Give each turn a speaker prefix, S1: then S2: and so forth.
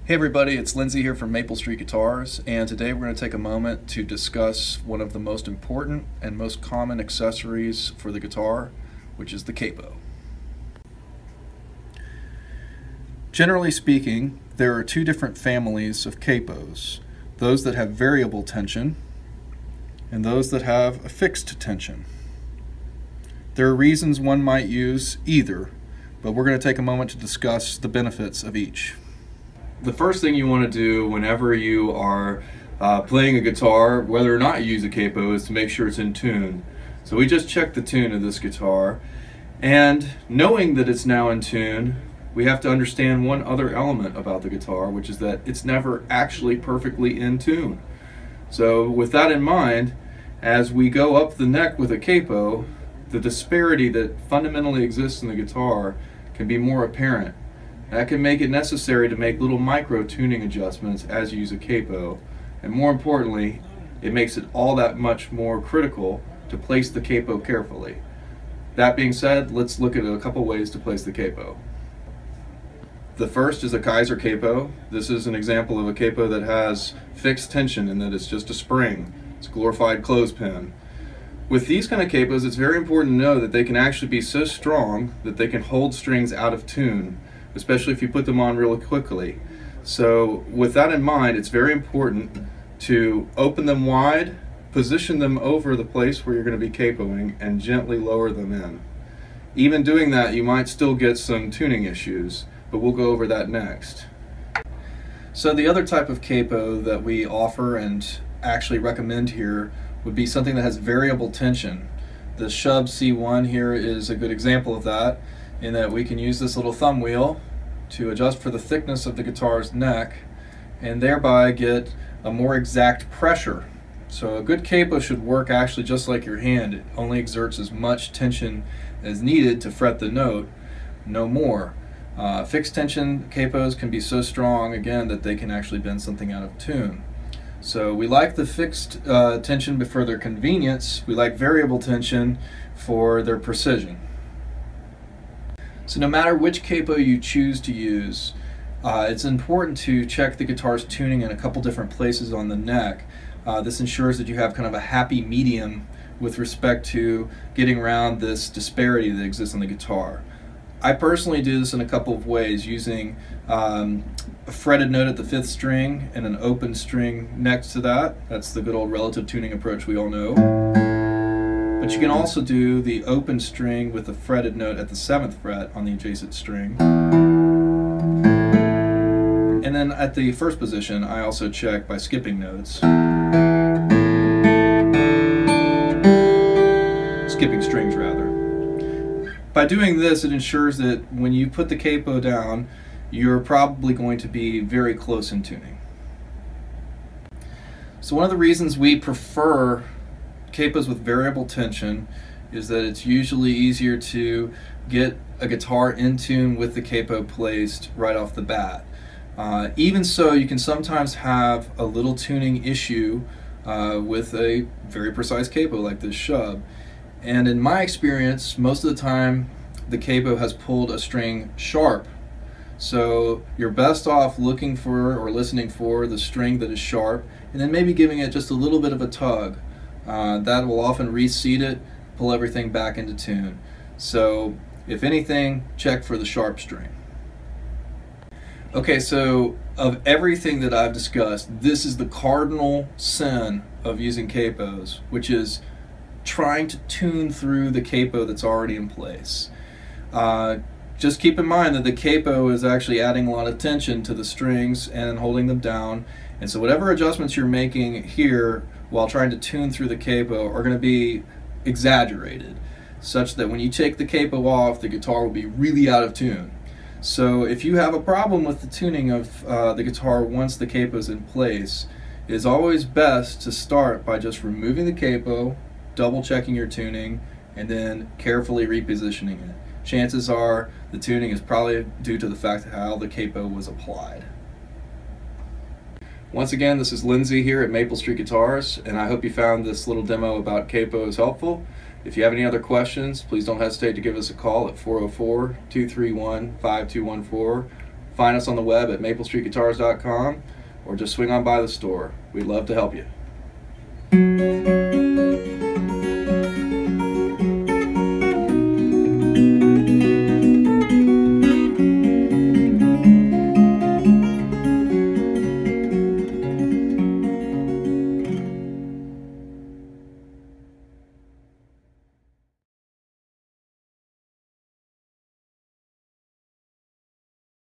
S1: Hey everybody, it's Lindsay here from Maple Street Guitars, and today we're going to take a moment to discuss one of the most important and most common accessories for the guitar, which is the capo. Generally speaking, there are two different families of capos, those that have variable tension and those that have a fixed tension. There are reasons one might use either, but we're going to take a moment to discuss the benefits of each.
S2: The first thing you want to do whenever you are playing a guitar, whether or not you use a capo, is to make sure it's in tune. So we just checked the tune of this guitar, and knowing that it's now in tune, we have to understand one other element about the guitar, which is that it's never actually perfectly in tune. So with that in mind, as we go up the neck with a capo, the disparity that fundamentally exists in the guitar can be more apparent. That can make it necessary to make little micro tuning adjustments as you use a capo, and more importantly, it makes it all that much more critical to place the capo carefully. That being said, let's look at a couple ways to place the capo. The first is a Kaiser capo. This is an example of a capo that has fixed tension in that it's just a spring. It's a glorified clothespin. With these kind of capos, it's very important to know that they can actually be so strong that they can hold strings out of tune, especially if you put them on really quickly. So with that in mind, it's very important to open them wide, position them over the place where you're going to be capoing, and gently lower them in. Even doing that, you might still get some tuning issues, but we'll go over that next.
S1: So the other type of capo that we offer and actually recommend here would be something that has variable tension. The Shub C1 here is a good example of that, in that we can use this little thumb wheel to adjust for the thickness of the guitar's neck and thereby get a more exact pressure. So a good capo should work actually just like your hand. It only exerts as much tension as needed to fret the note, no more. Fixed tension capos can be so strong, again, that they can actually bend something out of tune. So we like the fixed tension for their convenience. We like variable tension for their precision. So no matter which capo you choose to use, it's important to check the guitar's tuning in a couple different places on the neck. This ensures that you have kind of a happy medium with respect to getting around this disparity that exists on the guitar. I personally do this in a couple of ways, using a fretted note at the 5th string and an open string next to that. That's the good old relative tuning approach we all know. But you can also do the open string with a fretted note at the 7th fret on the adjacent string. And then at the first position, I also check by skipping notes. Skipping strings, rather. By doing this, it ensures that when you put the capo down, you're probably going to be very close in tuning. So one of the reasons we prefer capos with variable tension is that it's usually easier to get a guitar in tune with the capo placed right off the bat. Even so, you can sometimes have a little tuning issue with a very precise capo like this Shub. And in my experience, most of the time the capo has pulled a string sharp. So you're best off looking for or listening for the string that is sharp, and then maybe giving it just a little bit of a tug. That will often reseat it, pull everything back into tune. So if anything, check for the sharp string. Okay, so of everything that I've discussed, this is the cardinal sin of using capos, which is trying to tune through the capo that's already in place. Just keep in mind that the capo is actually adding a lot of tension to the strings and holding them down, and so whatever adjustments you're making here while trying to tune through the capo are going to be exaggerated, such that when you take the capo off, the guitar will be really out of tune. So if you have a problem with the tuning of the guitar once the capo is in place, it is always best to start by just removing the capo, double checking your tuning, and then carefully repositioning it. Chances are the tuning is probably due to the fact of how the capo was applied. Once again, this is Lindsay here at Maple Street Guitars, and I hope you found this little demo about capos helpful. If you have any other questions, please don't hesitate to give us a call at 404-231-5214 find us on the web at maplestreetguitars.com or just swing on by the store. We'd love to help you.